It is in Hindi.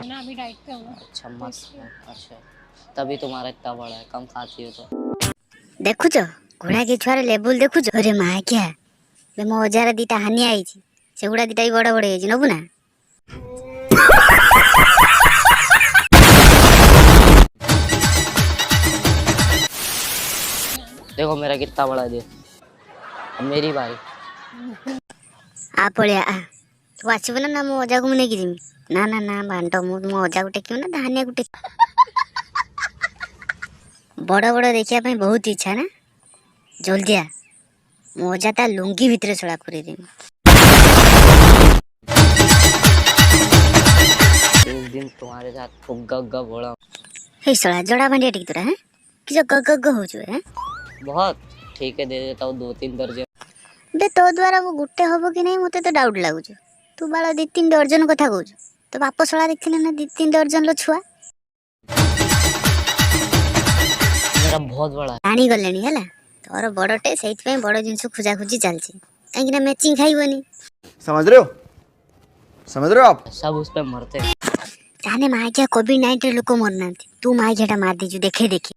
ना, अभी डाइट पे हूँ। अच्छा मस्त है। अच्छा तभी तुम्हारा इतना बड़ा है, कम खाती हो तो। देखु घोड़ा के छुआर लेवल देखु। अरे माँ क्या बे मो हजार दीटा हानि आई से गुड़ा दीटा भी बड़ बड़ है नबु ना। देखो मेरा कितना बड़ा है, अब मेरी बारी। आ पड़िया आ तू आसबु ना मो अजा को मुझे जिमी ना ना ना बांट मो अजा को टेक ना हानिया को टेक। बड़ बड़ देखा बहुत इच्छा ना, जल्दी आ मो अजा ता लुंगी भितर छड़ा पूरी देमी। एक दिन तुम्हारे साथ फुग्गा उग्गा बोला। हे सड़ा जड़ा बांडिया टिक तोरा है कि जो गग गग हो जो है। बहुत ठीक है, दे देता हूँ 2-3 दर्जन। बे तो द्वारा वो गुट्टे हबो कि नहीं मते तो डाउट लागुछ। तू बाला 2-3 दर्जन कथा कहू तो बाप सड़ा देखथिले ना 2-3 दर्जन लो छुआ। मेरा बहुत बड़ा है। जानी गलेनी हैला तोर बड़टे सेइत पे बड़ जिंस खुजा खुजी चलछि काहे ना मैचिंग खाइबनी। समझ रहे हो आप? सब उस पे मरते। जाने माय क्या कोविड-19 लोक मरना तू माय जेटा मार दीजु देखे देखे।